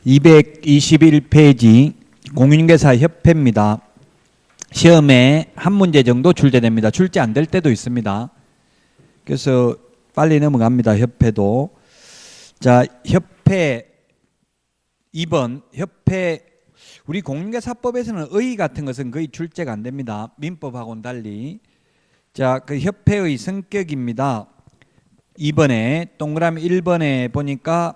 221페이지 공인중개사협회입니다. 시험에 한 문제 정도 출제됩니다. 출제 안 될 때도 있습니다. 그래서 빨리 넘어갑니다. 협회도. 자, 협회 2번 협회 우리 공인중개사법에서는 의 같은 것은 거의 출제가 안 됩니다. 민법하고는 달리. 자, 그 협회의 성격입니다. 2번에 동그라미 1번에 보니까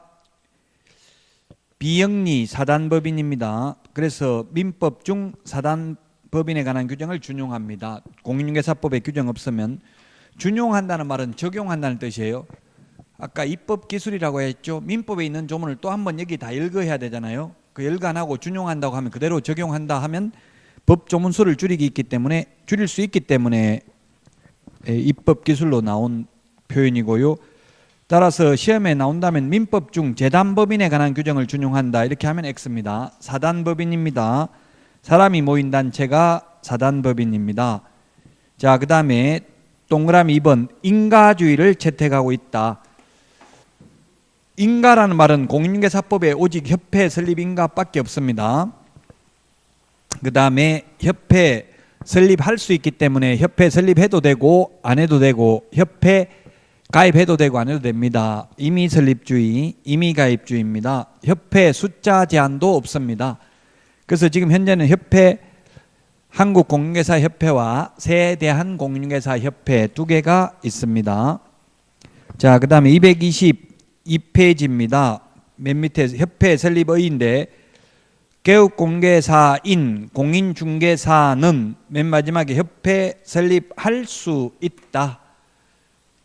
비영리 사단법인입니다. 그래서 민법 중 사단법인에 관한 규정을 준용합니다. 공인중개사법에 규정 없으면 준용한다는 말은 적용한다는 뜻이에요. 아까 입법기술이라고 했죠. 민법에 있는 조문을 또 한 번 여기 다 읽어야 되잖아요. 그 열거 안 하고 준용한다고 하면 그대로 적용한다 하면 법조문수를 줄일 수 있기 때문에 입법기술로 나온 표현이고요. 따라서 시험에 나온다면 민법 중 재단법인에 관한 규정을 준용한다 이렇게 하면 X입니다. 사단법인입니다. 사람이 모인 단체가 사단법인입니다. 자, 그 다음에 동그라미 2번 인가주의를 채택하고 있다. 인가라는 말은 공인중개사법에 오직 협회 설립 인가밖에 없습니다. 그 다음에 협회 설립할 수 있기 때문에 협회 설립해도 되고 안 해도 되고 협회 가입해도 되고 안 해도 됩니다. 임의 설립주의, 임의 가입주의입니다. 협회 숫자 제한도 없습니다. 그래서 지금 현재는 협회 한국공인중개사협회와 세대한공인중개사협회 두 개가 있습니다. 자, 그 다음에 222페이지입니다. 맨 밑에 협회 설립의인데 개업공개사인 공인중개사는 맨 마지막에 협회 설립할 수 있다.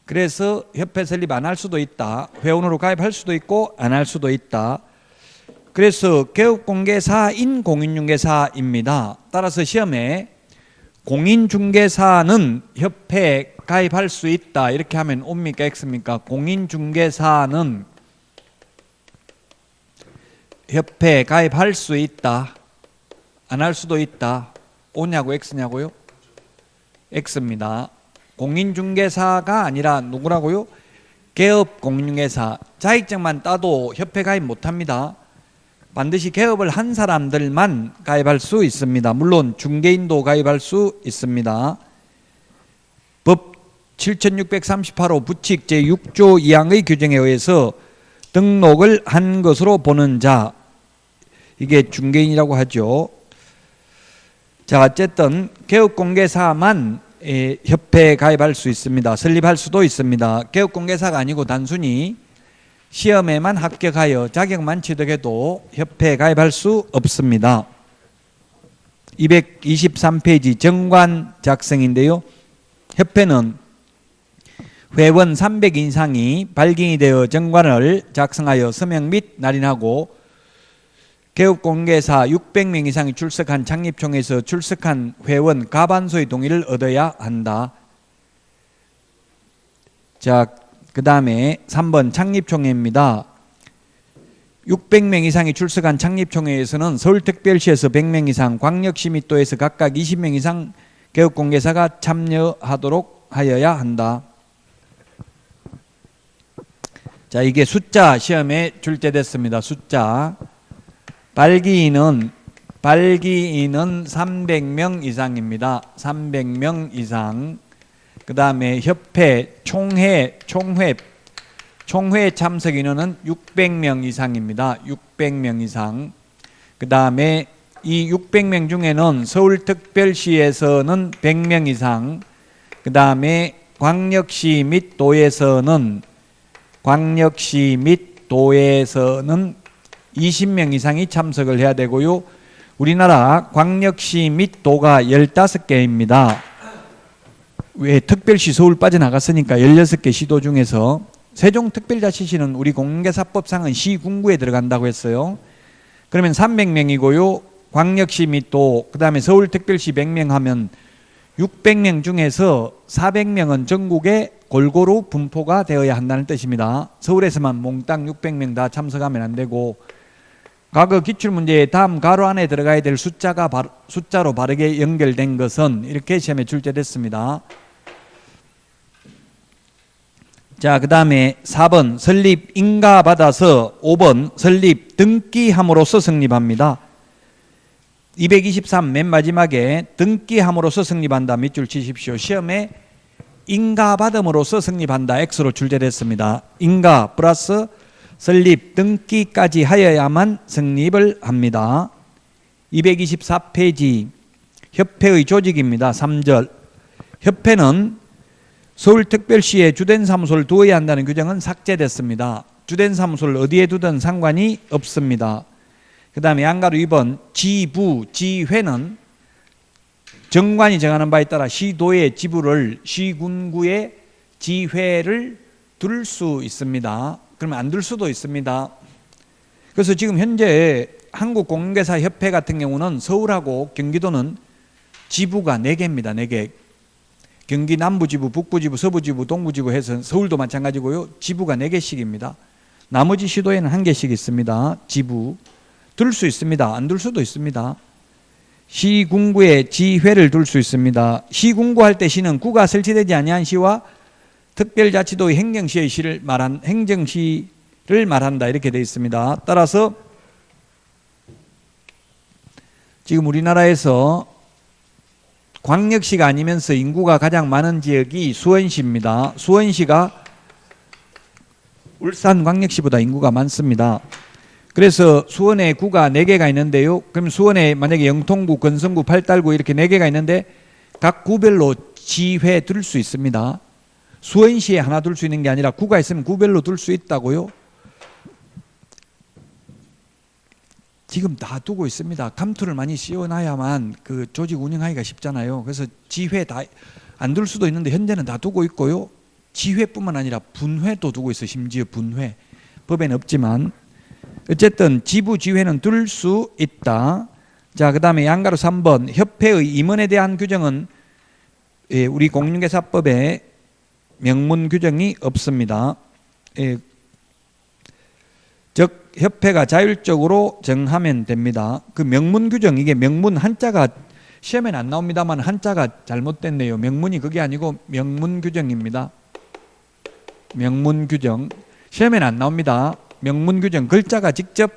그래서 협회 설립 안 할 수도 있다. 회원으로 가입할 수도 있고 안 할 수도 있다. 그래서 개업공개사인 공인중개사입니다. 따라서 시험에 공인중개사는 협회에 가입할 수 있다 이렇게 하면 옵니까 X입니까? 공인중개사는 협회에 가입할 수 있다. 안 할 수도 있다. O냐고 X냐고요? X입니다. 공인중개사가 아니라 누구라고요? 개업공인중개사. 자격증만 따도 협회 가입 못합니다. 반드시 개업을 한 사람들만 가입할 수 있습니다. 물론 중개인도 가입할 수 있습니다. 법 7638호 부칙 제6조 2항의 규정에 의해서 등록을 한 것으로 보는 자, 이게 중개인이라고 하죠. 자, 어쨌든 개업공개사만 협회에 가입할 수 있습니다. 설립할 수도 있습니다. 개업공개사가 아니고 단순히 시험에만 합격하여 자격만 취득해도 협회에 가입할 수 없습니다. 223페이지 정관 작성인데요. 협회는 회원 300 이상이 발기인이 되어 정관을 작성하여 서명 및 날인하고 개업공개사 600명 이상이 출석한 창립총회에서 출석한 회원 과반수의 동의를 얻어야 한다. 자, 그 다음에 3번 창립총회입니다. 600명 이상이 출석한 창립총회에서는 서울특별시에서 100명 이상, 광역시 및 도에서 각각 20명 이상 개업공개사가 참여하도록 하여야 한다. 자, 이게 숫자 시험에 출제됐습니다. 숫자. 발기인은 300명 이상입니다. 300명 이상. 그 다음에 협회, 총회 참석 인원은 600명 이상입니다. 600명 이상. 그 다음에 이 600명 중에는 서울특별시에서는 100명 이상. 그 다음에 광역시 및 도에서는 20명 이상이 참석을 해야 되고요. 우리나라 광역시 및 도가 15개입니다. 왜 특별시 서울 빠져나갔으니까 16개 시도 중에서 세종특별자치시는 우리 공인중개사법상은 시군구에 들어간다고 했어요. 그러면 300명이고요. 광역시 및 도, 그 다음에 서울특별시 100명 하면 600명 중에서 400명은 전국에 골고루 분포가 되어야 한다는 뜻입니다. 서울에서만 몽땅 600명 다 참석하면 안 되고 과거 기출문제에 다음 가로 안에 들어가야 될 숫자로 바르게 연결된 것은 이렇게 시험에 출제됐습니다. 자, 그 다음에 4번 설립 인가받아서 5번 설립 등기함으로써 성립합니다. 223 맨 마지막에 등기함으로써 성립한다 밑줄 치십시오. 시험에 인가받음으로써 성립한다 X로 출제됐습니다. 인가 플러스 설립 등기까지 하여야만 성립을 합니다. 224페이지 협회의 조직입니다. 3절 협회는 서울특별시에 주된 사무소를 두어야 한다는 규정은 삭제됐습니다. 주된 사무소를 어디에 두든 상관이 없습니다. 그 다음에 양가로 2번 지부, 지회는 정관이 정하는 바에 따라 시도의 지부를 시군구의 지회를 둘 수 있습니다. 그러면 안 둘 수도 있습니다. 그래서 지금 현재 한국공인중개사협회 같은 경우는 서울하고 경기도는 지부가 4개입니다. 4개. 경기 남부지부, 북부지부, 서부지부, 동부지부 해서 서울도 마찬가지고요. 지부가 4개씩입니다. 나머지 시도에는 1개씩 있습니다. 지부. 둘 수 있습니다. 안 둘 수도 있습니다. 시군구에 지회를 둘 수 있습니다. 시군구 할 때 시는 구가 설치되지 아니한 시와 특별자치도의 행정시의 시를 말한 행정시를 말한다 이렇게 되어 있습니다. 따라서 지금 우리나라에서 광역시가 아니면서 인구가 가장 많은 지역이 수원시입니다. 수원시가 울산광역시보다 인구가 많습니다. 그래서 수원에 구가 4개가 있는데요. 그럼 수원에 만약에 영통구, 건성구, 팔달구 이렇게 4개가 있는데 각 구별로 지회 둘 수 있습니다. 수원시에 하나 둘 수 있는 게 아니라 구가 있으면 구별로 둘 수 있다고요. 지금 다 두고 있습니다. 감투를 많이 씌워놔야만 그 조직 운영하기가 쉽잖아요. 그래서 지회 다 안 둘 수도 있는데 현재는 다 두고 있고요. 지회뿐만 아니라 분회도 두고 있어요. 심지어 분회. 법에는 없지만 어쨌든 지부 지회는 둘 수 있다. 자, 그 다음에 양가로 3번 협회의 임원에 대한 규정은 우리 공인중개사법에 명문 규정이 없습니다. 즉 협회가 자율적으로 정하면 됩니다. 그 명문 규정, 이게 명문 한자가 시험에는 안 나옵니다만 한자가 잘못됐네요. 명문이 그게 아니고 명문 규정입니다. 명문 규정. 시험에는 안 나옵니다. 명문 규정 글자가 직접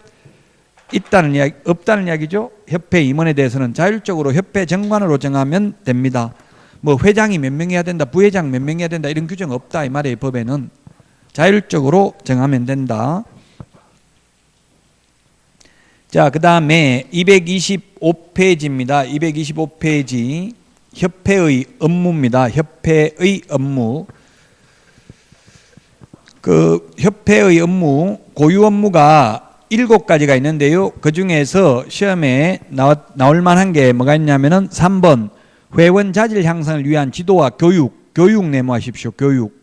있다는 이야기, 없다는 이야기죠. 협회 임원에 대해서는 자율적으로 협회 정관으로 정하면 됩니다. 뭐 회장이 몇 명이어야 된다, 부회장 몇 명이어야 된다 이런 규정 없다 이 말이에요. 법에는 자율적으로 정하면 된다. 자, 그 다음에 225페이지입니다. 225페이지 협회의 업무입니다. 협회의 업무. 그 협회의 업무, 고유 업무가 7가지가 있는데요. 그 중에서 시험에 나올 만한 게 뭐가 있냐면은 3번 회원 자질 향상을 위한 지도와 교육 내모하십시오. 교육,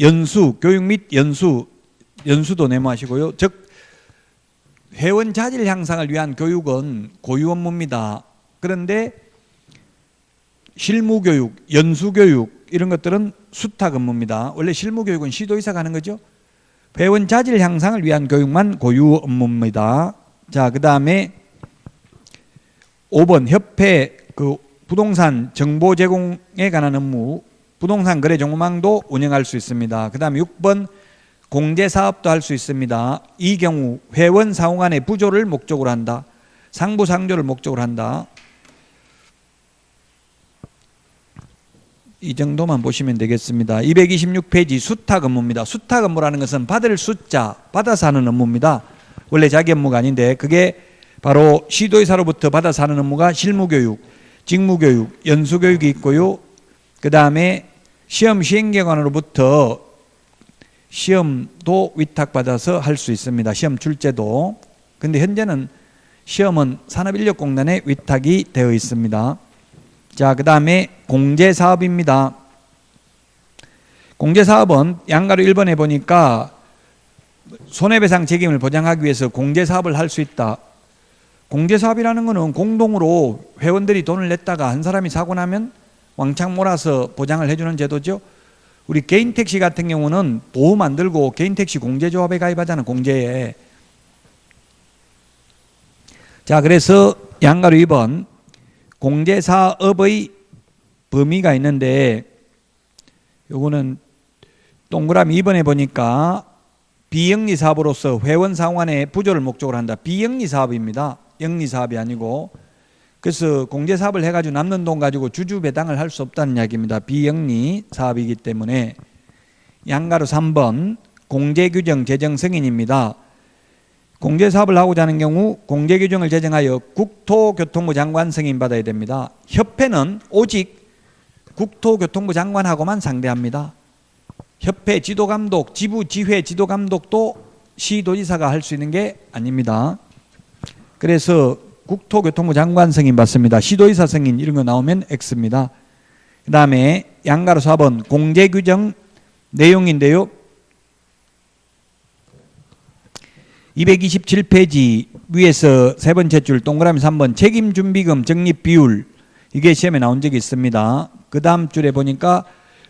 연수, 교육 및 연수도 내모하시고요. 즉 회원 자질 향상을 위한 교육은 고유 업무입니다. 그런데 실무교육, 연수교육 이런 것들은 수탁 업무입니다. 원래 실무교육은 시도의사가 하는 거죠. 회원 자질 향상을 위한 교육만 고유 업무입니다. 자, 그 다음에 5번 협회 그 부동산 정보 제공에 관한 업무, 부동산 거래 정보망도 운영할 수 있습니다. 그 다음에 6번 공제사업도 할 수 있습니다. 이 경우 회원 상호 간의 부조를 목적으로 한다. 상부상조를 목적으로 한다. 이 정도만 보시면 되겠습니다. 226페이지 수탁 업무입니다. 수탁 업무라는 것은 받을 숫자, 받아서 하는 업무입니다. 원래 자기 업무가 아닌데 그게 바로 시도의사로부터 받아서 하는 업무가 실무교육, 직무교육, 연수교육이 있고요. 그 다음에 시험 시행기관으로부터 시험도 위탁받아서 할 수 있습니다. 시험 출제도. 근데 현재는 시험은 산업인력공단에 위탁이 되어 있습니다. 자, 그 다음에 공제사업입니다. 공제사업은 양가로 1번에 보니까 손해배상 책임을 보장하기 위해서 공제사업을 할 수 있다. 공제사업이라는 것은 공동으로 회원들이 돈을 냈다가 한 사람이 사고 나면 왕창 몰아서 보장을 해주는 제도죠. 우리 개인 택시 같은 경우는 보험 안 들고 개인 택시 공제조합에 가입하잖아요. 공제에. 자, 그래서 양가로 2번 공제사업의 범위가 있는데 요거는 동그라미 2번에 보니까 비영리 사업으로서 회원 상환의 부조를 목적으로 한다. 비영리 사업입니다. 영리 사업이 아니고. 그래서 공제 사업을 해가지고 남는 돈 가지고 주주 배당을 할 수 없다는 이야기입니다. 비영리 사업이기 때문에. 양가로 3번 공제 규정 제정 승인입니다. 공제 사업을 하고자 하는 경우 공제 규정을 제정하여 국토교통부 장관 승인 받아야 됩니다. 협회는 오직 국토교통부 장관하고만 상대합니다. 협회 지도감독, 지부지회 지도감독도 시도지사가 할 수 있는 게 아닙니다. 그래서 국토교통부 장관 승인 받습니다. 시도지사 승인 이런 거 나오면 X입니다. 그 다음에 양가로 4번 공제규정 내용인데요. 227페이지 위에서 세 번째 줄 동그라미 3번 책임준비금 적립비율, 이게 시험에 나온 적이 있습니다. 그 다음 줄에 보니까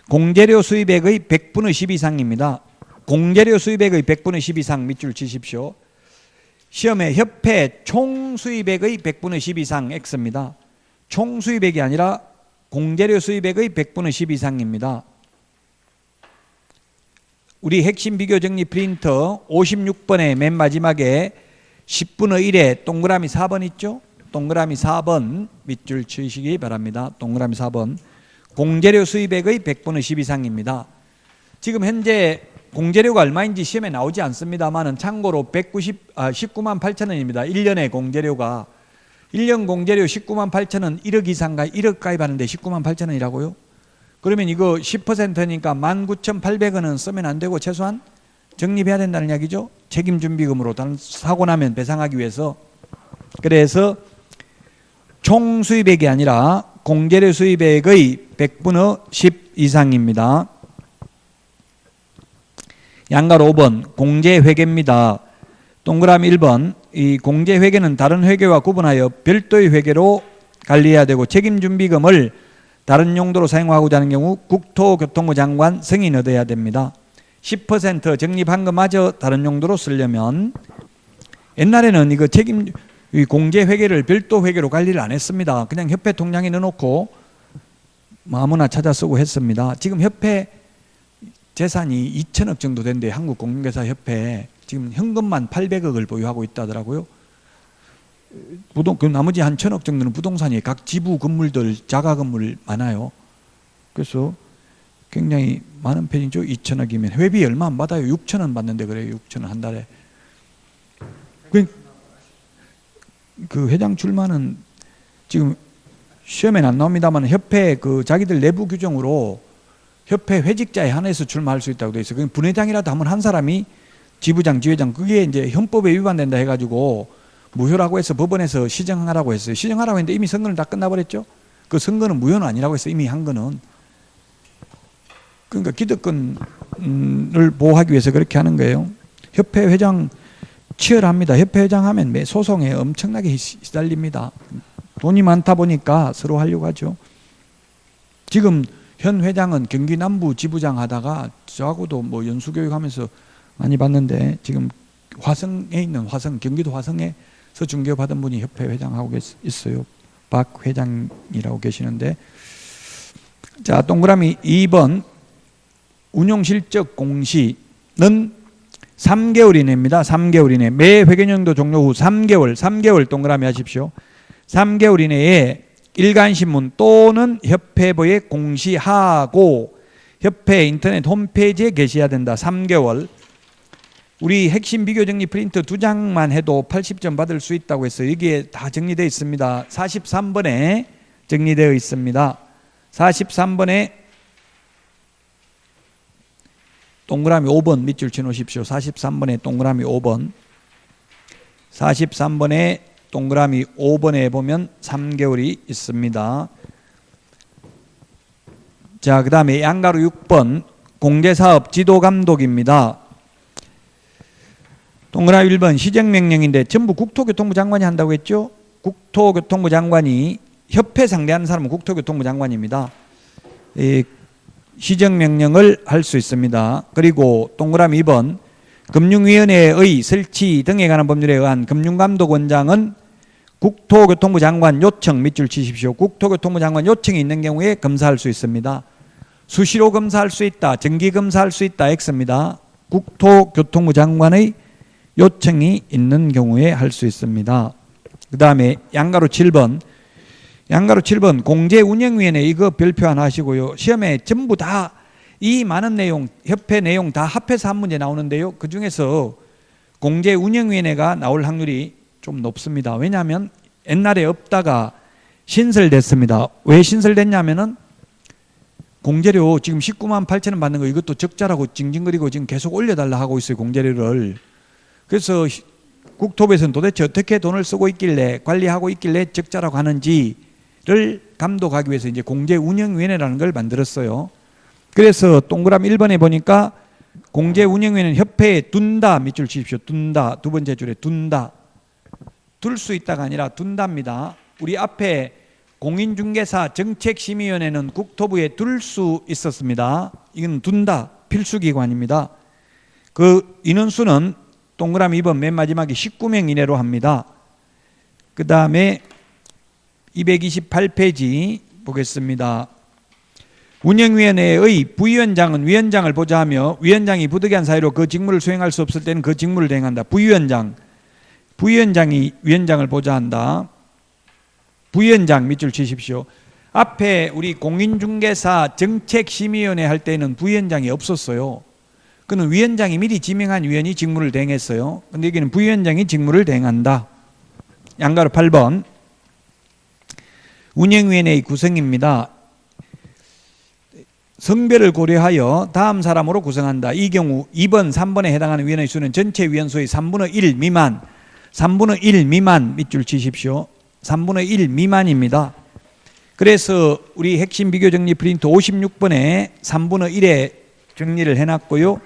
공제료 수입액의 100분의 10 이상입니다. 공제료 수입액의 100분의 10 이상 밑줄 치십시오. 시험에 협회 총 수입액의 100분의 10 이상 X입니다. 총 수입액이 아니라 공제료 수입액의 100분의 10 이상입니다. 우리 핵심 비교 정리 프린터 56번의 맨 마지막에 10분의 1에 동그라미 4번 있죠? 동그라미 4번 밑줄 치시기 바랍니다. 동그라미 4번 공제료 수입액의 100분의 10 이상입니다. 지금 현재 공제료가 얼마인지 시험에 나오지 않습니다만은 참고로 19만 8천 원입니다. 1년의 공제료가. 1년 공제료 19만 8천 원, 1억 이상 1억 가입하는데 19만 8천 원이라고요? 그러면 이거 10%니까 19,800원은 쓰면 안 되고 최소한 적립해야 된다는 이야기죠. 책임준비금으로 사고 나면 배상하기 위해서. 그래서 총 수입액이 아니라 공제료 수입액의 100분의 10 이상입니다. 양가로 5번 공제회계입니다. 동그라미 1번 이 공제회계는 다른 회계와 구분하여 별도의 회계로 관리해야 되고 책임준비금을 다른 용도로 사용하고자 하는 경우 국토교통부 장관 승인 얻어야 됩니다. 10% 적립한 것마저 다른 용도로 쓰려면 옛날에는 이거 공제회계를 별도 회계로 관리를 안 했습니다. 그냥 협회 통장에 넣어놓고 아무나 찾아 쓰고 했습니다. 지금 협회 재산이 2천억 정도 된대. 한국공인중개사협회 지금 현금만 800억을 보유하고 있다더라고요. 그 나머지 한 1,000억 정도는 부동산이 각 지부 건물들 자가 건물 많아요. 그래서 굉장히 많은 편이죠. 2천억이면 회비 얼마 안 받아요. 6천원 받는데 그래요. 6천원 한 달에. 그 회장 출마는 지금 시험에는 안 나옵니다만 협회 그 자기들 내부 규정으로 협회 회직자에 한해서 출마할 수 있다고 돼 있어요. 그럼 분회장이라도 하면 한 사람이 지부장, 지회장, 그게 이제 헌법에 위반된다 해가지고 무효라고 해서 법원에서 시정하라고 했어요. 시정하라고 했는데 이미 선거는 다 끝나버렸죠. 그 선거는 무효는 아니라고 했어요. 이미 한 거는. 그러니까 기득권을 보호하기 위해서 그렇게 하는 거예요. 협회 회장 치열합니다. 협회 회장 하면 소송에 엄청나게 시달립니다. 돈이 많다 보니까 서로 하려고 하죠. 지금 현 회장은 경기 남부 지부장 하다가 저하고도 뭐 연수교육하면서 많이 봤는데 지금 화성에 있는 경기도 화성에서 중개받은 분이 협회 회장하고 있어요. 박 회장이라고 계시는데. 자, 동그라미 2번 운용실적 공시는 3개월 이내입니다. 3개월 이내. 매 회계연도 종료 후 3개월 동그라미 하십시오. 3개월 이내에 일간신문 또는 협회부에 공시하고 협회 인터넷 홈페이지에 게시해야 된다. 3개월. 우리 핵심 비교 정리 프린트 2장만 해도 80점 받을 수 있다고 했어요. 여기에 다 정리되어 있습니다. 43번에 정리되어 있습니다. 43번에 동그라미 5번 밑줄 쳐놓으십시오. 43번에 동그라미 5번. 43번에 동그라미 5번에 보면 3개월이 있습니다. 자, 그 다음에 양가로 6번 공제사업 지도감독입니다. 동그라미 1번 시정명령인데 전부 국토교통부 장관이 한다고 했죠. 국토교통부 장관이 협회 상대하는 사람은 국토교통부 장관입니다. 시정명령을 할 수 있습니다. 그리고 동그라미 2번 금융위원회의 설치 등에 관한 법률에 의한 금융감독원장은 국토교통부 장관 요청 밑줄 치십시오. 국토교통부 장관 요청이 있는 경우에 검사할 수 있습니다. 수시로 검사할 수 있다. 정기 검사할 수 있다. X입니다. 국토교통부 장관의 요청이 있는 경우에 할 수 있습니다. 그 다음에 양가로 7번. 양가로 7번 공제운영위원회 이거 별표 하나 하시고요. 시험에 전부 다 이 많은 내용, 협회 내용 다 합해서 한 문제 나오는데요. 그 중에서 공제운영위원회가 나올 확률이 좀 높습니다. 왜냐하면 옛날에 없다가 신설됐습니다. 왜 신설됐냐면은 공제료 지금 19만 8천 원 받는 거 이것도 적자라고 징징거리고 지금 계속 올려달라 하고 있어요. 공제료를. 그래서 국토부에서는 도대체 어떻게 돈을 쓰고 있길래 관리하고 있길래 적자라고 하는지를 감독하기 위해서 이제 공제운영위원회라는 걸 만들었어요. 그래서 동그라미 1번에 보니까 공제운영위원회는 협회에 둔다 밑줄 치십시오. 둔다. 두 번째 줄에 둔다. 둘 수 있다가 아니라 둔답니다. 우리 앞에 공인중개사 정책심의위원회는 국토부에 둘 수 있었습니다. 이건 둔다. 필수기관입니다. 그 인원수는 동그라미 2번 맨 마지막에 19명 이내로 합니다. 그 다음에 228페이지 보겠습니다. 운영위원회의 부위원장은 위원장을 보좌하며 위원장이 부득이한 사유로 그 직무를 수행할 수 없을 때는 그 직무를 대행한다. 부위원장이 위원장을 보좌한다. 부위원장 밑줄 치십시오. 앞에 우리 공인중개사 정책심의위원회 할 때는 부위원장이 없었어요. 그는 위원장이 미리 지명한 위원이 직무를 대행했어요. 그런데 여기는 부위원장이 직무를 대행한다. 양가로 8번 운영위원회의 구성입니다. 성별을 고려하여 다음 사람으로 구성한다. 이 경우 2번, 3번에 해당하는 위원의 수는 전체 위원수의 3분의 1 미만 3분의 1 미만 밑줄 치십시오. 3분의 1 미만입니다. 그래서 우리 핵심 비교 정리 프린트 56번에 3분의 1에 정리를 해놨고요.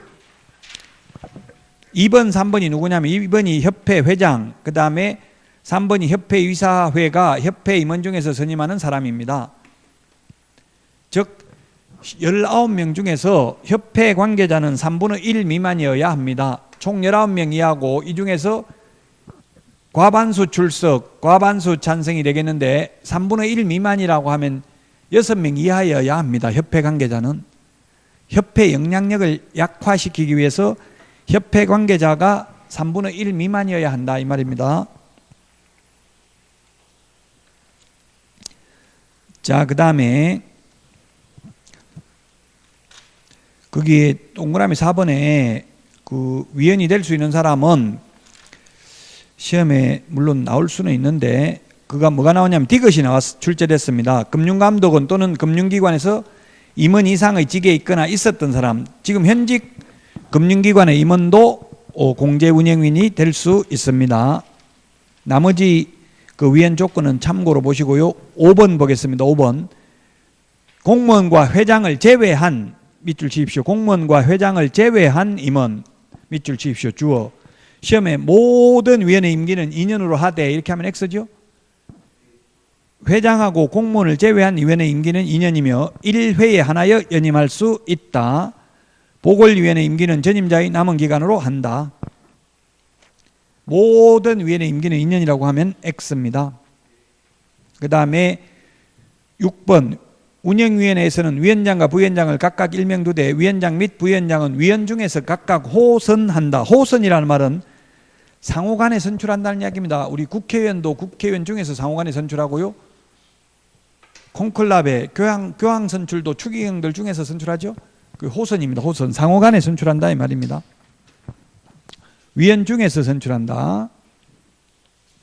2번, 3번이 누구냐면 2번이 협회 회장, 그 다음에 3번이 협회 이사회가 협회 임원 중에서 선임하는 사람입니다. 즉 19명 중에서 협회 관계자는 3분의 1 미만이어야 합니다. 총 19명 이하고 이 중에서 과반수 출석, 과반수 찬성이 되겠는데 3분의 1 미만이라고 하면 6명 이하여야 합니다. 협회 관계자는. 협회 영향력을 약화시키기 위해서 협회 관계자가 3분의 1 미만이어야 한다 이 말입니다. 자, 그 다음에 거기 동그라미 4번에 그 위원이 될 수 있는 사람은 시험에 물론 나올 수는 있는데 그가 뭐가 나오냐면 디귿이 출제됐습니다. 금융감독원 또는 금융기관에서 임원 이상의 직에 있거나 있었던 사람, 지금 현직 금융기관의 임원도 공제운영위원이 될 수 있습니다. 나머지 그 위원 조건은 참고로 보시고요. 5번 보겠습니다. 5번 공무원과 회장을 제외한 밑줄 치십시오. 공무원과 회장을 제외한 임원 밑줄 치십시오. 주어. 시험에 모든 위원의 임기는 2년으로 하되 이렇게 하면 X죠. 회장하고 공무원을 제외한 위원의 임기는 2년이며 1회에 하나여 연임할 수 있다. 보궐위원회 임기는 전임자의 남은 기간으로 한다. 모든 위원의 임기는 2년이라고 하면 X입니다. 그 다음에 6번 운영위원회에서는 위원장과 부위원장을 각각 1명 두되 위원장 및 부위원장은 위원 중에서 각각 호선한다. 호선이라는 말은 상호간에 선출한다는 이야기입니다. 우리 국회의원도 국회의원 중에서 상호간에 선출하고요. 콘클라베 교황 선출도 추기경들 중에서 선출하죠. 그 호선입니다. 호선. 상호간에 선출한다 이 말입니다. 위원 중에서 선출한다.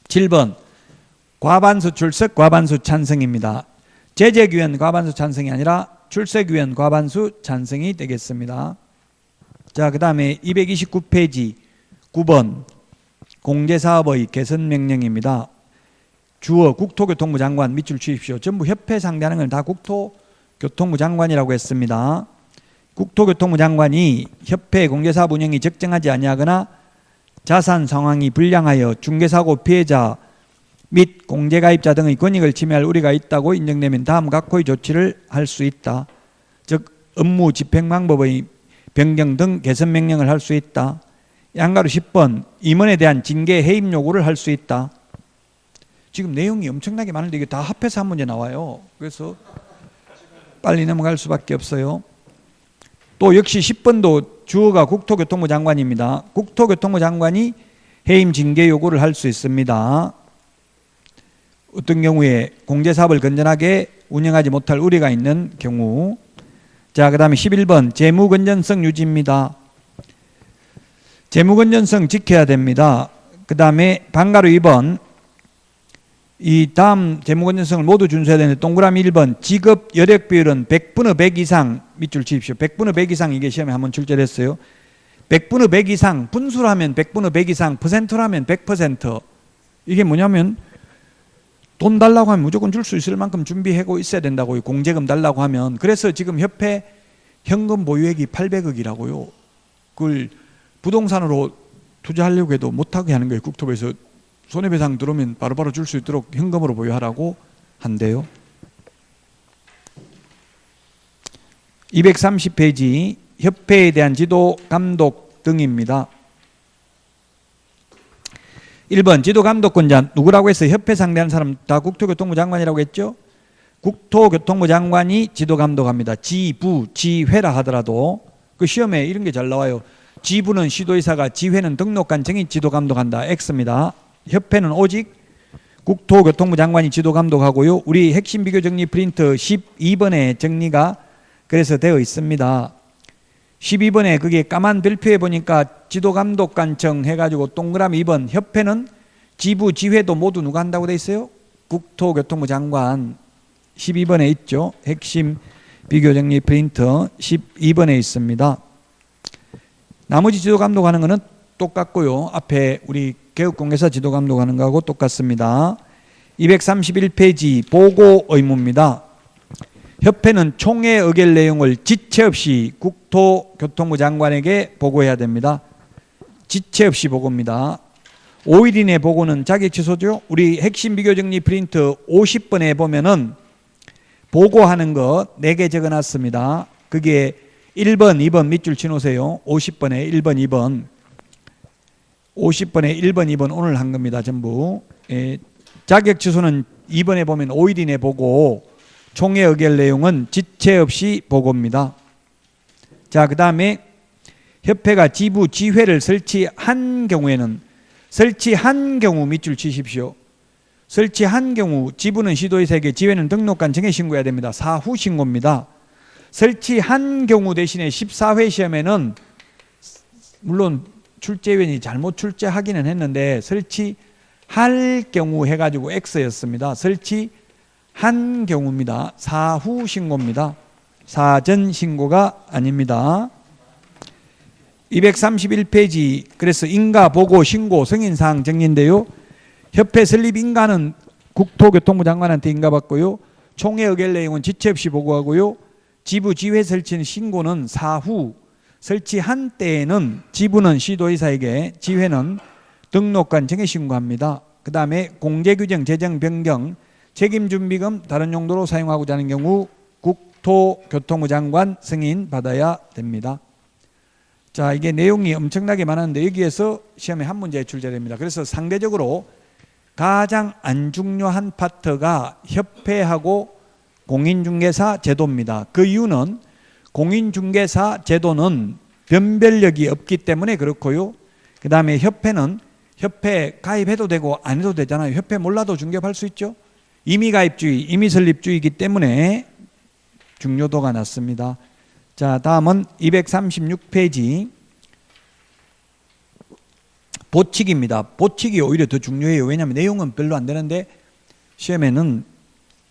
7번 과반수 출석 과반수 찬성입니다. 재직위원 과반수 찬성이 아니라 출석위원 과반수 찬성이 되겠습니다. 자, 그 다음에 229페이지 9번 공제사업의 개선명령입니다. 주어 국토교통부 장관 밑줄 치십시오. 전부 협회 상대하는 건 다 국토교통부 장관이라고 했습니다. 국토교통부 장관이 협회 공제사업 운영이 적정하지 아니하거나 자산 상황이 불량하여 중개사고 피해자 및 공제가입자 등의 권익을 침해할 우려가 있다고 인정되면 다음 각호의 조치를 할 수 있다. 즉 업무 집행 방법의 변경 등 개선 명령을 할 수 있다. 양가로 10번 임원에 대한 징계 해임 요구를 할 수 있다. 지금 내용이 엄청나게 많은데 이게 다 합해서 한 문제 나와요. 그래서 빨리 넘어갈 수밖에 없어요. 또 역시 10번도 주어가 국토교통부 장관입니다. 국토교통부 장관이 해임 징계 요구를 할 수 있습니다. 어떤 경우에 공제사업을 건전하게 운영하지 못할 우려가 있는 경우. 자, 그 다음에 11번 재무건전성 유지입니다. 재무건전성 지켜야 됩니다. 그 다음에 방가로 2번 이 다음 재무건전성을 모두 준수해야 되는데 동그라미 1번 지급 여력 비율은 100분의 100 이상 밑줄 치십시오. 100분의 100 이상 이게 시험에 한번 출제됐어요. 100분의 100 이상 분수로 하면 100분의 100 이상 퍼센트로 하면 100%. 이게 뭐냐면 돈 달라고 하면 무조건 줄 수 있을 만큼 준비하고 있어야 된다고요. 공제금 달라고 하면. 그래서 지금 협회 현금 보유액이 800억이라고요. 그걸 부동산으로 투자하려고 해도 못하게 하는 거예요. 국토부에서 손해배상 들어오면 바로바로 줄 수 있도록 현금으로 보유하라고 한대요. 230페이지 협회에 대한 지도 감독 등입니다. 1번 지도감독권자 누구라고 해서 협회 상대하는 사람 다 국토교통부 장관이라고 했죠. 국토교통부 장관이 지도감독합니다. 지부, 지회라 하더라도 그 시험에 이런 게 잘 나와요. 지부는 시도의사가, 지회는 등록관 정인 지도감독한다. X입니다. 협회는 오직 국토교통부 장관이 지도감독하고요. 우리 핵심 비교 정리 프린트 12번에 정리가 그래서 되어 있습니다. 12번에 그게 까만 별표에 보니까 지도감독관청 해가지고 동그라미 2번 협회는 지부, 지회도 모두 누가 한다고 되어 있어요? 국토교통부 장관 12번에 있죠. 핵심 비교정리 프린트 12번에 있습니다. 나머지 지도감독하는 거는 똑같고요. 앞에 우리 개업공개사 지도감독하는 거하고 똑같습니다. 231페이지 보고 의무입니다. 협회는 총회 의결 내용을 지체 없이 국토교통부 장관에게 보고해야 됩니다. 지체 없이 보고입니다. 5일 이내 보고는 자격 취소죠. 우리 핵심 비교정리 프린트 50번에 보면은 보고하는 거 4개 적어놨습니다. 그게 1번, 2번 밑줄 치놓으세요. 50번에 1번, 2번 50번에 1번, 2번 오늘 한 겁니다. 전부. 자격 취소는 2번에 보면 5일 이내 보고 총회 의결 내용은 지체 없이 보고입니다. 자, 그 다음에 협회가 지부, 지회를 설치한 경우에는 설치한 경우 밑줄 치십시오. 설치한 경우 지부는 시도의사에게 지회는 등록관 정해 신고해야 됩니다. 사후 신고입니다. 설치한 경우 대신에 14회 시험에는 물론 출제위원이 잘못 출제하기는 했는데 설치할 경우 해가지고 X였습니다. 설치한 경우입니다. 사후 신고입니다. 사전 신고가 아닙니다. 231페이지 그래서 인가, 보고, 신고, 승인사항 정리인데요. 협회 설립 인가는 국토교통부 장관한테 인가받고요. 총회 의결 내용은 지체 없이 보고하고요. 지부, 지회 설치는 신고는 사후, 설치한 때에는 지부는 시도의사에게, 지회는 등록관 정해 신고합니다. 그 다음에 공제규정, 재정 변경, 책임준비금 다른 용도로 사용하고자 하는 경우 국토교통부 장관 승인 받아야 됩니다. 자, 이게 내용이 엄청나게 많았는데 여기에서 시험에 한 문제 출제됩니다. 그래서 상대적으로 가장 안 중요한 파트가 협회하고 공인중개사 제도입니다. 그 이유는 공인중개사 제도는 변별력이 없기 때문에 그렇고요. 그 다음에 협회는 협회 가입해도 되고 안 해도 되잖아요. 협회 몰라도 중개할 수 있죠. 임의가입주의, 임의설립주의이기 때문에 중요도가 낮습니다. 자, 다음은 236페이지 보칙입니다. 보칙이 오히려 더 중요해요. 왜냐하면 내용은 별로 안 되는데 시험에는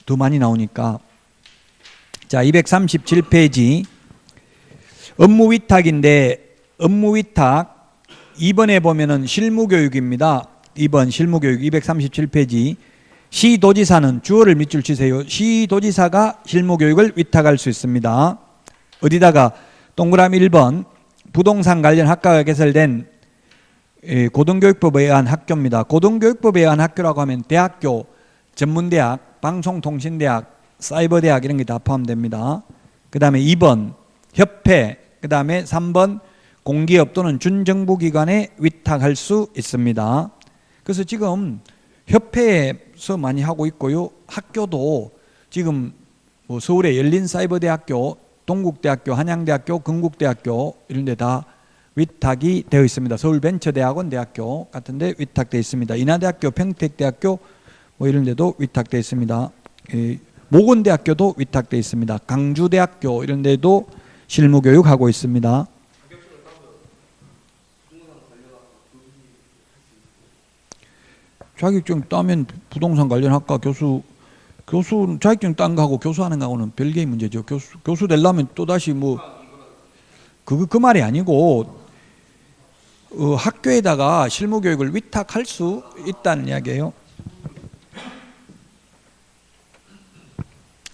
더 많이 나오니까. 자, 237페이지 업무위탁인데 업무위탁 2번에 보면은 실무교육입니다. 2번 실무교육 237페이지 시도지사는 주어를 밑줄 치세요. 시도지사가 실무교육을 위탁할 수 있습니다. 어디다가 동그라미 1번 부동산 관련 학과가 개설된 고등교육법에 의한 학교입니다. 고등교육법에 의한 학교라고 하면 대학교, 전문대학, 방송통신대학, 사이버대학 이런 게 다 포함됩니다. 그 다음에 2번 협회, 그 다음에 3번 공기업 또는 준정부기관에 위탁할 수 있습니다. 그래서 지금 협회에서 많이 하고 있고요. 학교도 지금 뭐 서울의 열린사이버대학교 동국대학교, 한양대학교, 건국대학교 이런 데 다 위탁이 되어 있습니다. 서울벤처대학원 대학교 같은 데 위탁되어 있습니다. 인하대학교, 평택대학교 뭐 이런 데도 위탁되어 있습니다. 모건대학교도 위탁되어 있습니다. 강주대학교 이런 데도 실무교육하고 있습니다. 자격증 따면 부동산 관련 학과 교수 자격증 딴 거하고 교수하는 거하고는 별개의 문제죠. 교수 되려면 또다시 뭐 그 말이 아니고 학교에다가 실무교육을 위탁할 수 있다는 이야기예요.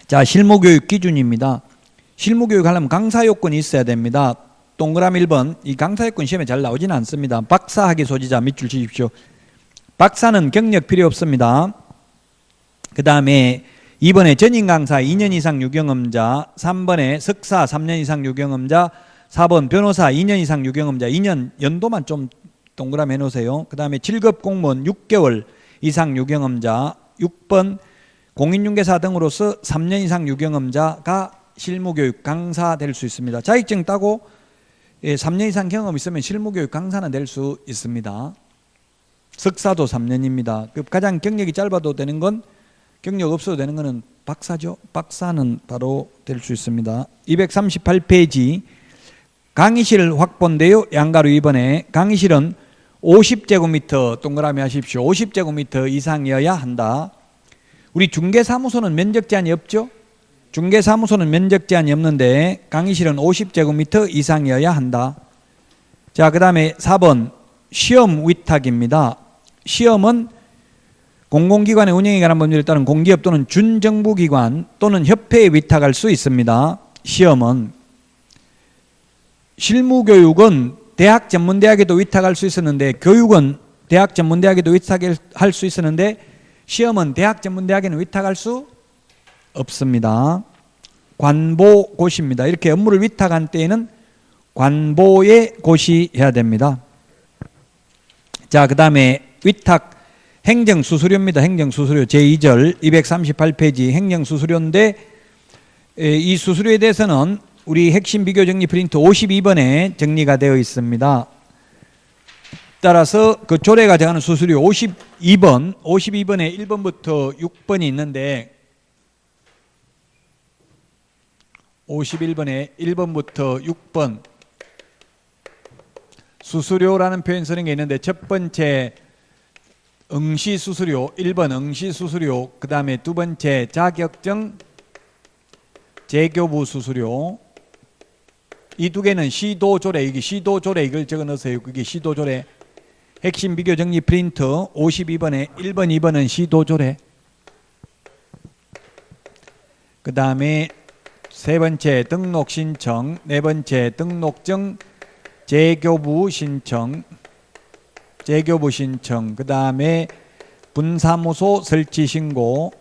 자, 실무교육 기준입니다. 실무교육 하려면 강사 요건이 있어야 됩니다. 동그라미 1번. 이 강사 요건 시험에 잘 나오지는 않습니다. 박사학위 소지자 밑줄 치십시오. 박사는 경력 필요 없습니다. 그 다음에 2번에 전임 강사 2년 이상 유경험자, 3번에 석사 3년 이상 유경험자, 4번 변호사 2년 이상 유경험자, 2년 연도만 좀 동그라미 해놓으세요. 그 다음에 7급 공무원 6개월 이상 유경험자, 6번 공인중개사 등으로서 3년 이상 유경험자가 실무교육 강사 될 수 있습니다. 자격증 따고 3년 이상 경험 있으면 실무교육 강사는 될 수 있습니다. 석사도 3년입니다. 가장 경력이 짧아도 되는 건, 경력 없어도 되는 거는 박사죠. 박사는 바로 될 수 있습니다. 238페이지 강의실 확보인데요. 양가로 2번에 강의실은 50제곱미터 동그라미 하십시오. 50제곱미터 이상이어야 한다. 우리 중개사무소는 면적 제한이 없죠. 중개사무소는 면적 제한이 없는데 강의실은 50제곱미터 이상이어야 한다. 자, 그 다음에 4번 시험 위탁입니다. 시험은 공공기관의 운영에 관한 법률에 따른 공기업 또는 준정부기관 또는 협회에 위탁할 수 있습니다. 시험은 실무교육은 대학 전문대학에도 위탁할 수 있었는데, 교육은 대학 전문대학에도 위탁할 수 있었는데 시험은 대학 전문대학에는 위탁할 수 없습니다. 관보고시입니다. 이렇게 업무를 위탁한 때에는 관보에 고시해야 됩니다. 자, 그 다음에 위탁 행정수수료입니다. 행정수수료 제2절 238페이지 행정수수료인데, 이 수수료에 대해서는 우리 핵심 비교정리 프린트 52번에 정리가 되어 있습니다. 따라서 그 조례가 정하는 수수료 52번에 1번부터 6번이 있는데, 51번에 1번부터 6번 수수료라는 표현 쓰는 게 있는데, 첫 번째 응시수수료 1번 응시수수료, 그 다음에 두 번째 자격증 재교부 수수료, 이 두 개는 시도조례, 이게 시도조례 이걸 적어 넣으세요. 그게 시도조례. 핵심 비교 정리 프린트 52번에 1번 2번은 시도조례. 그 다음에 세 번째 등록 신청, 네 번째 등록증 재교부 신청, 그 다음에 분사무소 설치 신고,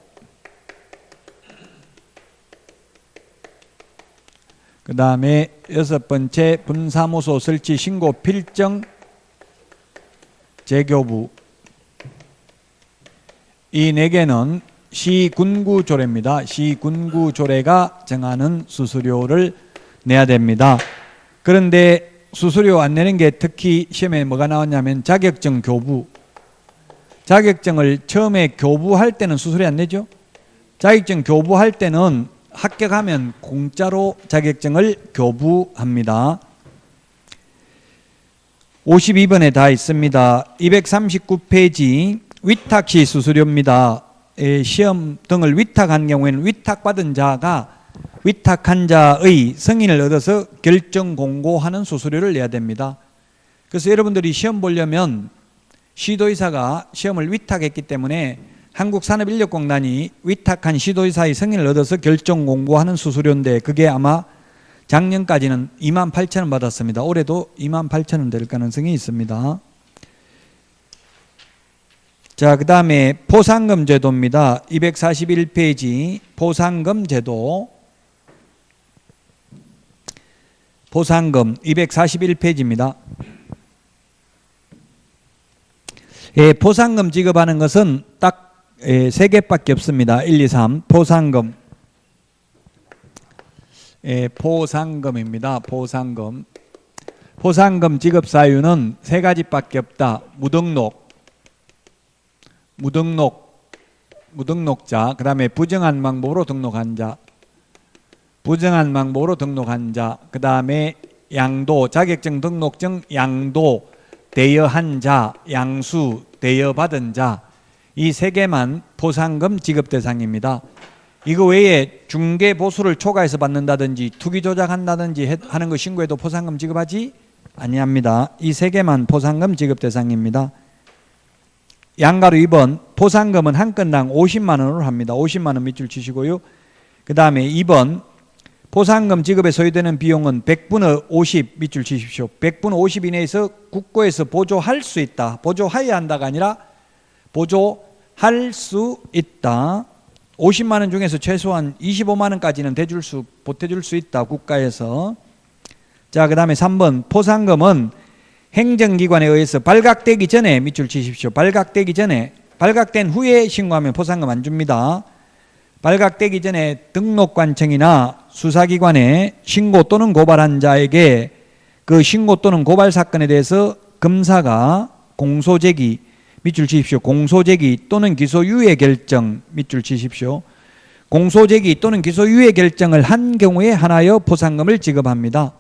그 다음에 여섯 번째 분사무소 설치 신고 필정 재교부. 이 네 개는 시군구조례입니다. 시군구조례가 정하는 수수료를 내야 됩니다. 그런데 수수료 안 내는 게 특히 시험에 뭐가 나왔냐면 자격증 교부. 자격증을 처음에 교부할 때는 수수료 안 내죠. 자격증 교부할 때는 합격하면 공짜로 자격증을 교부합니다. 52번에 다 있습니다. 239페이지 위탁시 수수료입니다. 시험 등을 위탁한 경우에는 위탁받은 자가 위탁한 자의 승인을 얻어서 결정 공고하는 수수료를 내야 됩니다. 그래서 여러분들이 시험 보려면 시도의사가 시험을 위탁했기 때문에 한국산업인력공단이 위탁한 시도의사의 승인을 얻어서 결정 공고하는 수수료인데, 그게 아마 작년까지는 28,000원 받았습니다. 올해도 28,000원 될 가능성이 있습니다. 자, 그 다음에 포상금 제도입니다. 241페이지 포상금 제도. 포상금 241페이지입니다. 포상금 지급하는 것은 딱 세 개밖에 없습니다. 1, 2, 3 포상금. 포상금입니다. 포상금. 포상금 지급 사유는 세 가지밖에 없다. 무등록자, 그 다음에 부정한 방법으로 등록한 자, 그 다음에 양도, 자격증 등록증 양도 대여한 자, 양수 대여받은 자, 이 세 개만 포상금 지급 대상입니다. 이거 외에 중개 보수를 초과해서 받는다든지 투기 조작한다든지 하는 거 신고해도 포상금 지급하지 아니합니다. 이 세 개만 포상금 지급 대상입니다. 양가로 2번, 포상금은 한 건당 50만 원으로 합니다. 50만 원 밑줄 치시고요. 그 다음에 2번, 포상금 지급에 소요되는 비용은 100분의 50 밑줄 치십시오. 100분의 50 이내에서 국고에서 보조할 수 있다. 보조해야 한다가 아니라 보조할 수 있다. 50만 원 중에서 최소한 25만 원까지는 보태줄 수 있다. 국가에서. 자, 그 다음에 3번, 포상금은 행정기관에 의해서 발각되기 전에 밑줄 치십시오. 발각되기 전에, 발각된 후에 신고하면 포상금 안 줍니다. 발각되기 전에 등록관청이나 수사기관에 신고 또는 고발한 자에게 그 신고 또는 고발 사건에 대해서 검사가 공소제기 밑줄 치십시오. 공소제기 또는 기소유예 결정 밑줄 치십시오. 공소제기 또는 기소유예 결정을 한 경우에 하나여 포상금을 지급합니다.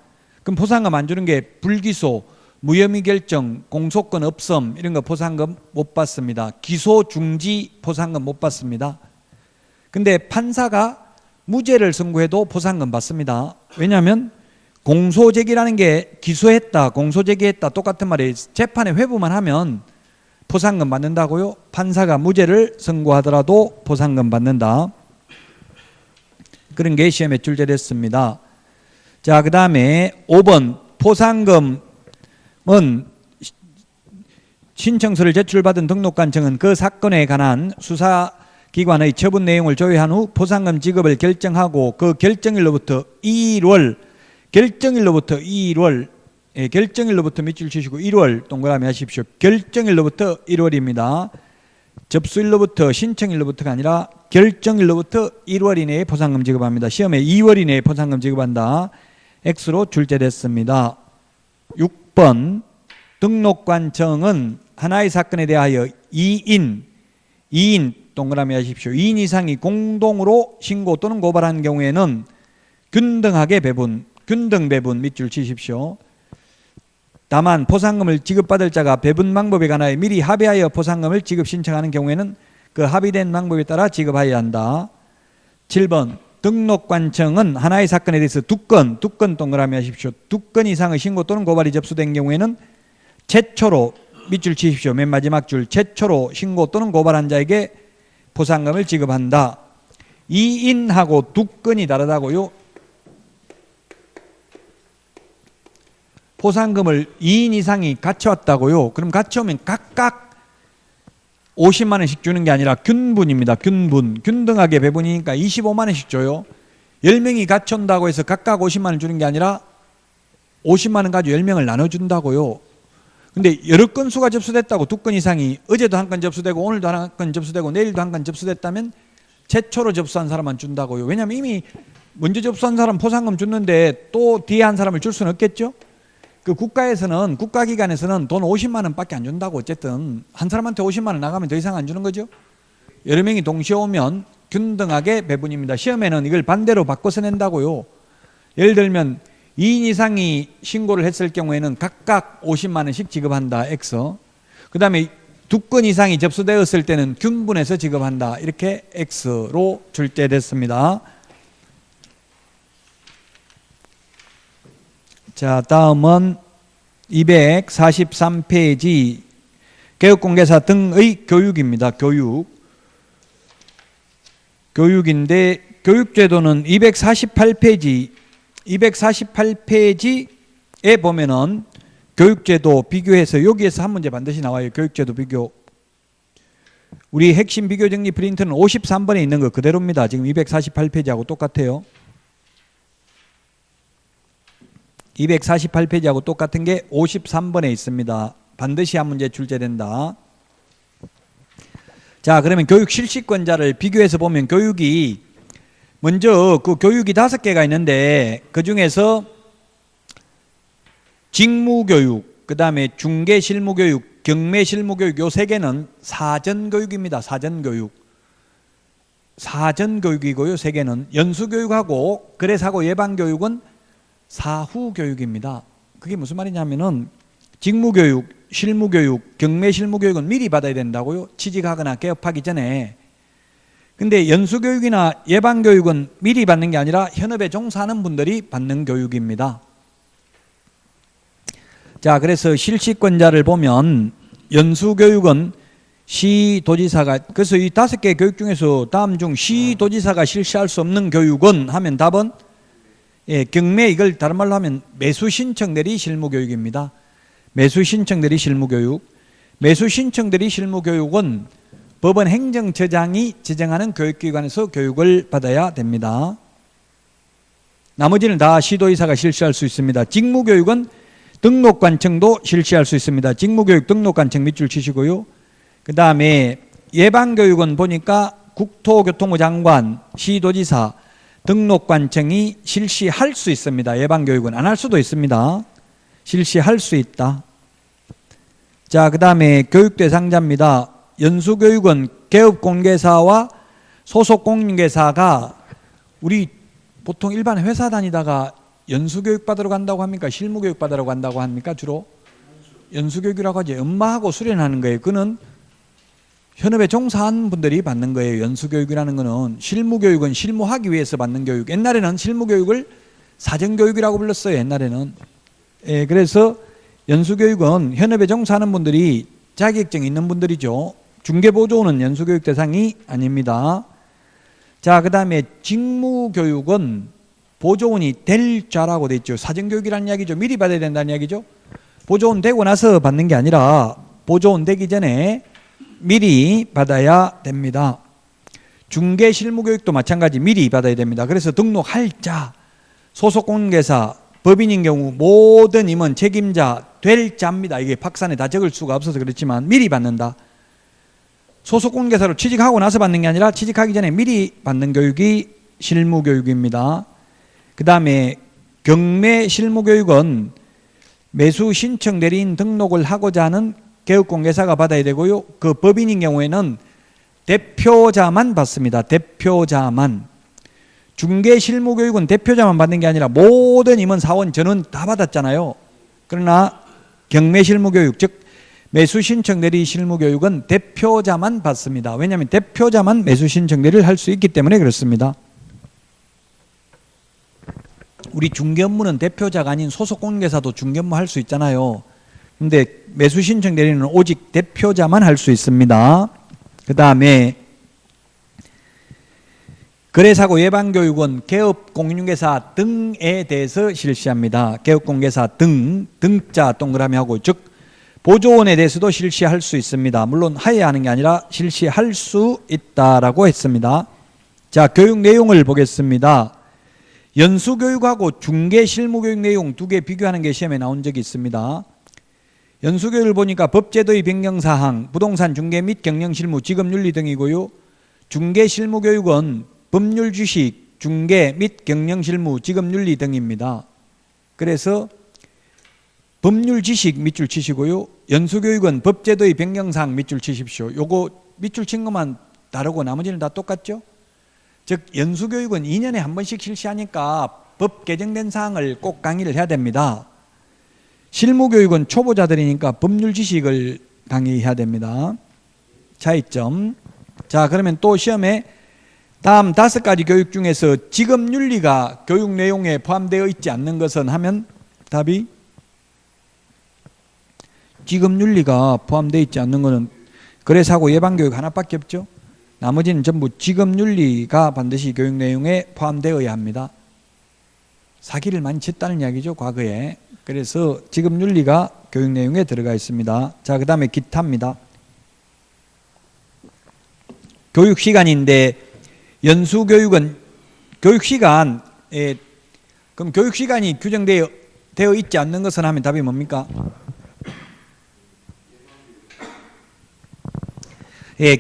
그럼 포상금 안 주는 게 불기소, 무혐의 결정, 공소권 없음 이런 거 포상금 못 받습니다. 기소 중지 포상금 못 받습니다. 근데 판사가 무죄를 선고해도 포상금 받습니다. 왜냐하면 공소제기라는 게 기소했다, 공소제기했다 똑같은 말이에요. 재판에 회부만 하면 포상금 받는다고요. 판사가 무죄를 선고하더라도 포상금 받는다. 그런 게 시험에 출제됐습니다. 자, 그 다음에 5번, 포상금은 신청서를 제출받은 등록관청은 그 사건에 관한 수사기관의 처분 내용을 조회한 후 포상금 지급을 결정하고 그 결정일로부터 2월, 결정일로부터 밑줄 치시고 1월 동그라미 하십시오. 결정일로부터 1월입니다. 접수일로부터, 신청일로부터가 아니라 결정일로부터 1월 이내에 포상금 지급합니다. 시험에 2월 이내에 포상금 지급한다. X로 출제됐습니다. 6번, 등록관청은 하나의 사건에 대하여 2인 동그라미 하십시오. 2인 이상이 공동으로 신고 또는 고발한 경우에는 균등하게 배분, 균등 배분 밑줄 치십시오. 다만 포상금을 지급받을 자가 배분 방법에 관하여 미리 합의하여 포상금을 지급 신청하는 경우에는 그 합의된 방법에 따라 지급하여야 한다. 7번, 등록관청은 하나의 사건에 대해서 두 건 동그라미 하십시오. 2건 이상의 신고 또는 고발이 접수된 경우에는 최초로 밑줄 치십시오. 맨 마지막 줄, 최초로 신고 또는 고발한 자에게 포상금을 지급한다. 2인하고 2건이 다르다고요. 포상금을 2인 이상이 같이 왔다고요. 그럼 같이 오면 각각 50만 원씩 주는 게 아니라 균분입니다. 균분. 균등하게 배분이니까 25만 원씩 줘요. 10명이 같이 온다고 해서 각각 50만 원 주는 게 아니라 50만 원 가지고 10명을 나눠준다고요. 근데 여러 건수가 접수됐다고 2건 이상이 어제도 한 건 접수되고 오늘도 한 건 접수되고 내일도 한 건 접수됐다면 최초로 접수한 사람만 준다고요. 왜냐하면 이미 먼저 접수한 사람 포상금 줬는데 또 뒤에 한 사람을 줄 수는 없겠죠. 그 국가에서는, 국가기관에서는 돈 50만 원밖에 안 준다고. 어쨌든 한 사람한테 50만 원 나가면 더 이상 안 주는 거죠. 여러 명이 동시에 오면 균등하게 배분입니다. 시험에는 이걸 반대로 바꿔서 낸다고요. 예를 들면 2인 이상이 신고를 했을 경우에는 각각 50만 원씩 지급한다. X. 그 다음에 2건 이상이 접수되었을 때는 균분해서 지급한다. 이렇게 X로 출제됐습니다. 자, 다음은 243페이지 교육공개사 등의 교육입니다. 교육인데 교육제도는 248페이지에 보면은 교육제도 비교해서 여기에서 한 문제 반드시 나와요. 교육제도 비교. 우리 핵심 비교 정리 프린트는 53번에 있는 거 그대로입니다. 지금 248페이지하고 똑같아요. 248페이지하고 똑같은 게 53번에 있습니다. 반드시 한 문제 출제된다. 자, 그러면 교육 실시권자를 비교해서 보면 교육이 먼저 그 교육이 5개가 있는데 그 중에서 직무교육, 그 다음에 중개실무교육, 경매실무교육 요 3개는 사전교육입니다. 사전교육. 사전교육이고요. 3개는 연수교육하고 거래사고 예방교육은 사후교육입니다. 그게 무슨 말이냐면은 직무교육, 실무교육, 경매실무교육은 미리 받아야 된다고요. 취직하거나 개업하기 전에. 근데 연수교육이나 예방교육은 미리 받는 게 아니라 현업에 종사하는 분들이 받는 교육입니다. 자, 그래서 실시권자를 보면 연수교육은 시도지사가, 그래서 이 5개 교육 중에서 다음 중 시도지사가 실시할 수 없는 교육은 하면 답은 경매, 이걸 다른 말로 하면 매수신청대리 실무교육입니다. 매수신청대리 실무교육. 매수신청대리 실무교육은 법원 행정처장이 지정하는 교육기관에서 교육을 받아야 됩니다. 나머지는 다 시도의사가 실시할 수 있습니다. 직무교육은 등록관청도 실시할 수 있습니다. 직무교육 등록관청 밑줄 치시고요. 그 다음에 예방교육은 보니까 국토교통부 장관, 시도지사, 등록관청이 실시할 수 있습니다. 예방교육은 안 할 수도 있습니다. 실시할 수 있다. 자, 그 다음에 교육 대상자입니다. 연수교육은 개업공개사와 소속공인중개사가 우리 보통 일반 회사 다니다가 연수교육 받으러 간다고 합니까? 실무교육 받으러 간다고 합니까? 주로 연수교육이라고 하지. 엄마하고 수련하는 거예요. 그는 현업에 종사한 분들이 받는 거예요. 연수교육이라는 거는. 실무교육은 실무하기 위해서 받는 교육. 옛날에는 실무교육을 사전교육이라고 불렀어요. 옛날에는. 그래서 연수교육은 현업에 종사하는 분들이 자격증 있는 분들이죠. 중개보조원은 연수교육 대상이 아닙니다. 자, 그 다음에 직무교육은 보조원이 될 자라고 돼 있죠. 사전교육이라는 이야기죠. 미리 받아야 된다는 이야기죠. 보조원 되고 나서 받는 게 아니라 보조원 되기 전에 미리 받아야 됩니다. 중개실무교육도 마찬가지 미리 받아야 됩니다. 그래서 등록할 자, 소속공인중개사, 법인인 경우 모든 임원 책임자 될 자입니다. 이게 박산에 다 적을 수가 없어서 그렇지만 미리 받는다. 소속공인중개사로 취직하고 나서 받는 게 아니라 취직하기 전에 미리 받는 교육이 실무교육입니다. 그 다음에 경매실무교육은 매수신청 대리인 등록을 하고자 하는 개업공개사가 받아야 되고요. 그 법인인 경우에는 대표자만 받습니다. 대표자만. 중개실무교육은 대표자만 받는 게 아니라 모든 임원 사원 전원 다 받았잖아요. 그러나 경매실무교육, 즉 매수신청 대리 실무교육은 대표자만 받습니다. 왜냐하면 대표자만 매수신청 대리를 할 수 있기 때문에 그렇습니다. 우리 중개업무는 대표자가 아닌 소속공인중개사도 중개업무 할 수 있잖아요. 근데 매수신청 대리는 오직 대표자만 할 수 있습니다. 그 다음에 거래사고 예방교육은 개업공인중개사 등에 대해서 실시합니다. 개업공개사 등자 동그라미 하고, 즉 보조원에 대해서도 실시할 수 있습니다. 물론 하여야 하는 게 아니라 실시할 수 있다라고 했습니다. 자, 교육 내용을 보겠습니다. 연수교육하고 중개실무교육 내용 2개 비교하는 게 시험에 나온 적이 있습니다. 연수교육을 보니까 법제도의 변경사항, 부동산 중개 및 경영실무, 지급윤리 등이고요. 중개실무교육은 법률 지식, 중개 및 경영실무, 지급윤리 등입니다. 그래서 법률 지식 밑줄 치시고요. 연수교육은 법제도의 변경사항 밑줄 치십시오. 요거 밑줄 친 것만 다르고 나머지는 다 똑같죠? 즉 연수교육은 2년에 한 번씩 실시하니까 법 개정된 사항을 꼭 강의를 해야 됩니다. 실무교육은 초보자들이니까 법률 지식을 강의해야 됩니다. 차이점. 자, 그러면 또 시험에 다음 5가지 교육 중에서 지급윤리가 교육 내용에 포함되어 있지 않는 것은 하면 답이 지급윤리가 포함되어 있지 않는 것은 거래사고 예방교육 하나밖에 없죠. 나머지는 전부 지급윤리가 반드시 교육 내용에 포함되어야 합니다. 사기를 많이 쳤다는 이야기죠, 과거에. 그래서 지급윤리가 교육 내용에 들어가 있습니다. 자, 그 다음에 기타입니다. 교육시간인데 연수교육은 교육시간, 그럼 교육시간이 규정되어 있지 않는 것은 하면 답이 뭡니까?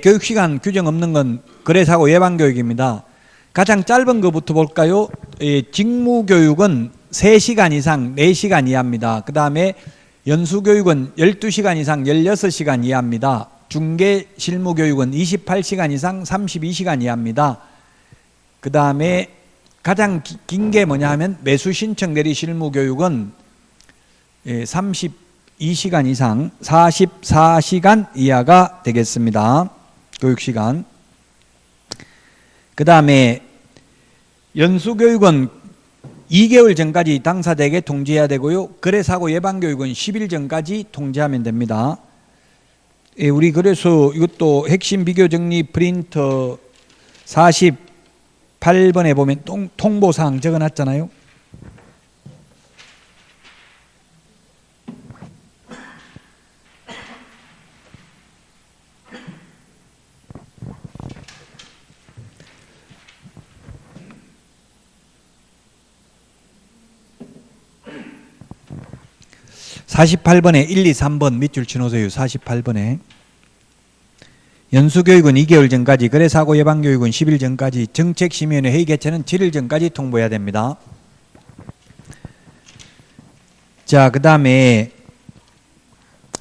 교육시간 규정 없는 건 거래사고 예방교육입니다. 가장 짧은 것부터 볼까요? 직무교육은 3시간 이상 4시간 이하입니다. 그 다음에 연수교육은 12시간 이상 16시간 이하입니다. 중개 실무교육은 28시간 이상 32시간 이하입니다. 그 다음에 가장 긴 게 뭐냐 하면 매수신청 대리 실무교육은 32시간 이상 44시간 이하가 되겠습니다. 교육시간. 그 다음에 연수교육은 2개월 전까지 당사자에게 통지해야 되고요. 거래사고 예방교육은 10일 전까지 통지하면 됩니다. 우리 그래서 이것도 핵심 비교정리 프린터 48번에 보면 통보사항 적어놨잖아요. (48번에) 1, 2, 3번 밑줄 쳐놓으세요. 48번에 연수교육은 2개월 전까지, 거래사고 예방교육은 10일 전까지, 정책심의위원회 회의 개최는 7일 전까지 통보해야 됩니다. 자, 그 다음에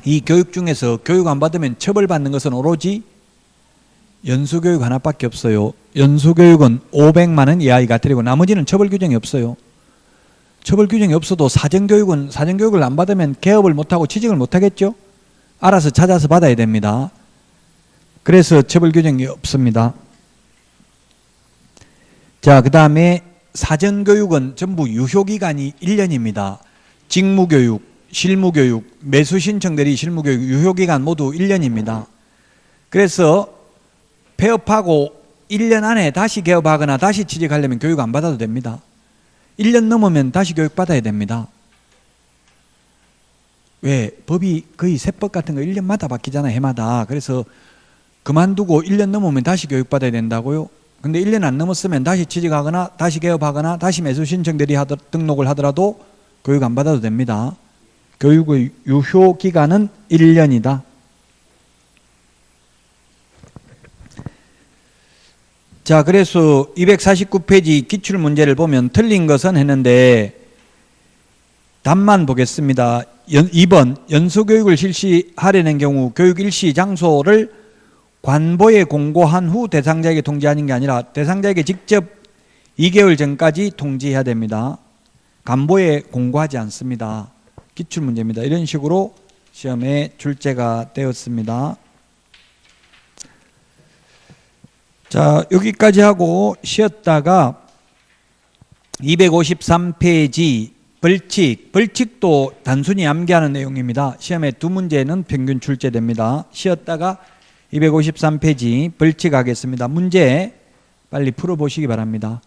이 교육 중에서 교육 안 받으면 처벌받는 것은 오로지 연수교육 하나밖에 없어요. 연수교육은 500만 원 이하의 과태료고 나머지는 처벌 규정이 없어요. 처벌 규정이 없어도 사전교육은 사전교육을 안 받으면 개업을 못하고 취직을 못하겠죠. 알아서 찾아서 받아야 됩니다. 그래서 처벌 규정이 없습니다. 자, 그 다음에 사전교육은 전부 유효기간이 1년입니다. 직무교육, 실무교육, 매수신청 대리 실무교육 유효기간 모두 1년입니다. 그래서 폐업하고 1년 안에 다시 개업하거나 다시 취직하려면 교육 안 받아도 됩니다. 1년 넘으면 다시 교육 받아야 됩니다. 왜? 법이 거의 세법 같은 거 1년마다 바뀌잖아요. 해마다. 그래서 그만두고 1년 넘으면 다시 교육 받아야 된다고요. 근데 1년 안 넘었으면 다시 취직하거나 다시 개업하거나 다시 매수신청 대리 등록을 하더라도 교육 안 받아도 됩니다. 교육의 유효기간은 1년이다. 자, 그래서 249페이지 기출문제를 보면 틀린 것은 했는데 답만 보겠습니다. 2번 연수교육을 실시하려는 경우 교육 일시 장소를 관보에 공고한 후 대상자에게 통지하는 게 아니라 대상자에게 직접 2개월 전까지 통지해야 됩니다. 관보에 공고하지 않습니다. 기출문제입니다. 이런 식으로 시험에 출제가 되었습니다. 자, 여기까지 하고 쉬었다가 253페이지 벌칙도 단순히 암기하는 내용입니다. 시험에 2문제는 평균 출제됩니다. 쉬었다가 253페이지 벌칙 하겠습니다. 문제 빨리 풀어보시기 바랍니다.